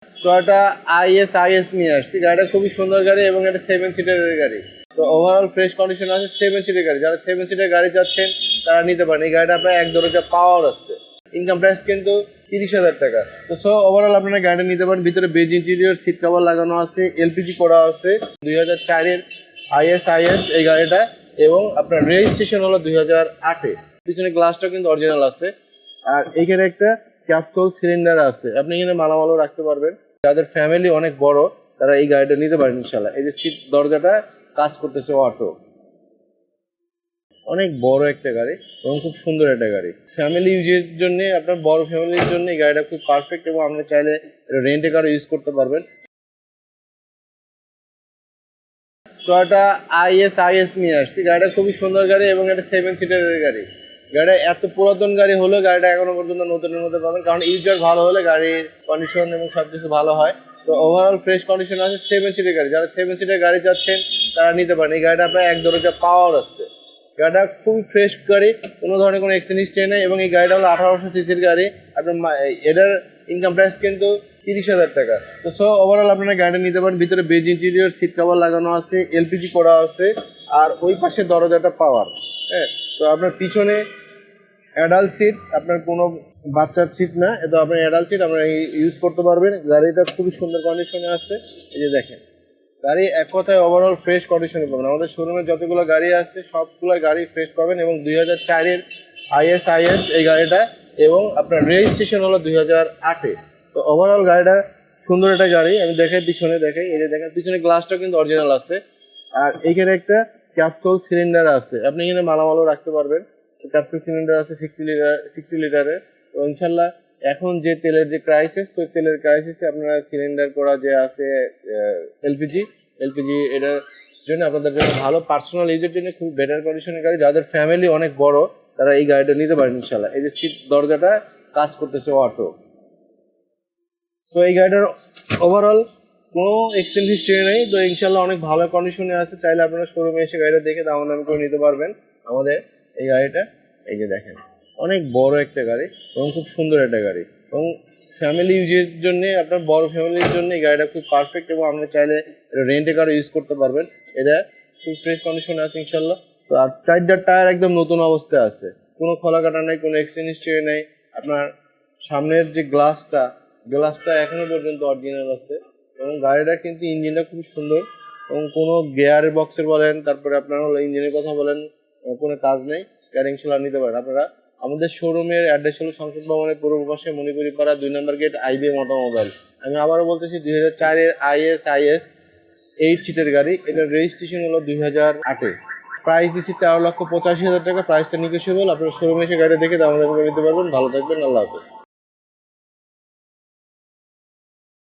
Toyota IS নিয়ে আসছি। গাড়িটা খুবই সুন্দর গাড়ি এবং এটা 7 সিটারের গাড়ি। তো ওভারঅল ফ্রেশ কন্ডিশন আছে। 7 সিটের গাড়ি, যারা 7 সিটের গাড়ি চাচ্ছেন তারা নিতে পারেন। এই গাড়িটা আপনার 1 দরজা পাওয়ার আছে। ইনকাম প্রাইস কিন্তু 30,000 টাকা। তো ওভারঅল আপনারা গাড়িটা নিতে পারেন। ভিতরে বেজ ইন্টেরিয়র, সিট কভার লাগানো আছে, এলপিজি করা আছে। 2004-এর IS এই গাড়িটা, এবং আপনার রেজিস্ট্রেশন হলো 2008-এ। পিছনে গ্লাসটা কিন্তু অরিজিনাল আছে। আর এখানে একটা ক্যাপসুল সিলিন্ডার আছে, আপনি এখানে মালামালও রাখতে পারবেন। যাদের ফ্যামিলি অনেক বড় তারা এই গাড়িটা নিতে পারেন ইনশাল্লাহ। এই যে সিট দরজাটা কাজ করতেছে অটো, অনেক বড় একটা গাড়ি এবং খুব সুন্দর একটা গাড়ি। ফ্যামিলি ইউজের জন্য, আপনার বড় ফ্যামিলির জন্য এই গাড়িটা খুব পারফেক্ট, এবং আপনি চাইলে রেন্টে কারও ইউজ করতে পারবেন। টয়োটা IS নিয়ে আসছি। গাড়িটা খুবই সুন্দর গাড়ি এবং এটা 7 সিটারের গাড়ি। গাড়িটা এত পুরাতন গাড়ি হলেও গাড়িটা এখনো পর্যন্ত নতুনের মধ্যে পাবেন, কারণ ইউজার ভালো হলে গাড়ির কন্ডিশন এবং সব কিছু ভালো হয়। তো ওভারঅল ফ্রেশ কন্ডিশন আছে। 7 সিটের গাড়ি, যারা 7 সিটের গাড়ি চাচ্ছেন তারা নিতে পারেন। এই গাড়িটা আপনার 1 দরজা পাওয়ার আছে। গাড়িটা খুবই ফ্রেশ গাড়ি, কোনো ধরনের কোনো এক্সচেঞ্জ হিস্ট্রি নেই, এবং এই গাড়িটা হলো 1800 সিসির গাড়ি। আপনার এটার ইনকাম প্রাইস কিন্তু 30,000 টাকা। তো ওভারঅল আপনারা গাড়িটা নিতে পারেন। ভিতরে বেজ ইন্টেরিয়র, সিট কভার লাগানো আছে, এলপিজি করা আছে, আর ওই পাশে দরজাটা পাওয়ার। হ্যাঁ, তো আপনার পিছনে অ্যাডাল্ট সিট, আপনার কোনো বাচ্চার সিট না, তো আপনার অ্যাডাল্ট সিট আপনারা ইউজ করতে পারবেন। গাড়িটা খুবই সুন্দর কন্ডিশনে আছে। এই যে দেখেন, গাড়ি এক কথায় ওভারঅল ফ্রেশ কন্ডিশনে পাবেন। আমাদের শোরুমে যতগুলো গাড়ি আছে সবগুলো গাড়ি ফ্রেশ পাবেন, এবং 2004-এর IS এই গাড়িটা, এবং আপনার রেজিস্ট্রেশন হলো 2008-এ। তো ওভারঅল গাড়িটা সুন্দর একটা গাড়ি। আমি দেখাই, পিছনে দেখাই, এই যে দেখেন পিছনে গ্লাসটা কিন্তু অরিজিনাল আছে। আর এইখানে একটা ক্যাপসুল সিলিন্ডার আছে, আপনি এখানে মালামালও রাখতে পারবেন। ক্যাপসুল সিলিন্ডার আছে 60 লিটারের। তো ইনশাল্লাহ এখন যে তেলের যে ক্রাইসিস, তো তেলের ক্রাইসিসে আপনারা সিলিন্ডার করা যে আছে এলপিজি এটার জন্য আপনাদের জন্য ভালো, পার্সোনাল ইউজের জন্য খুব বেটার কন্ডিশনের গাড়ি। যাদের ফ্যামিলি অনেক বড় তারা এই গাড়িটা নিতে পারেন ইনশাল্লাহ। এই যে সিট দরজাটা কাজ করতেছে অটো। তো এই গাড়িটার ওভারঅল কোনো এক্সচেঞ্জ হিস্ট্রি নেই, তো ইনশাল্লাহ অনেক ভালো কন্ডিশনে আছে। চাইলে আপনারা শোরুমে এসে গাড়িটা দেখে দাম করে নিতে পারবেন আমাদের এই গাড়িটা। এই যে দেখেন, অনেক বড় একটা গাড়ি এবং খুব সুন্দর একটা গাড়ি, এবং ফ্যামিলি ইউজের জন্য, আপনার বড় ফ্যামিলির জন্য এই গাড়িটা খুব পারফেক্ট, এবং আপনি চাইলে রেন্টে কারও ইউজ করতে পারবেন। এটা খুব ফ্রেশ কন্ডিশনে আছে ইনশাল্লাহ। তো আর 4টা টায়ার একদম নতুন অবস্থায় আছে, কোনো খোলা কাটা নেই, কোনো এক্সচেঞ্জ হিস্ট্রি নেই। আপনার সামনের যে গ্লাসটা এখনো পর্যন্ত অরিজিনাল আছে, এবং গাড়িটা কিন্তু ইঞ্জিনটা খুব সুন্দর, এবং কোনো গিয়ার বক্সের বলেন, তারপরে আপনার হলো ইঞ্জিনের কথা বলেন, কোনো কাজ নেই। গাড়ি ইনশাল্লাহ নিতে পারেন আপনারা। আমাদের শোরুমের অ্যাড্রেস হলো সংসদ ভবনের পূর্ব পাশে, মণিপুরি পাড়া 2 নম্বর গেট, IBM অটোমোবাইল। আমি আবারও বলতেছি, 2004-এর IS 8 সিটের গাড়ি। এটার রেজিস্ট্রেশন হলো 2008-এ। প্রাইস দিচ্ছি 13,85,000 টাকা। প্রাইসটা নিগোশিয়েবল, আপনারা শোরুমে এসে গাড়ি দেখে দাম নিতে পারবেন। ভালো থাকবেন, আল্লাহ হাফেজ।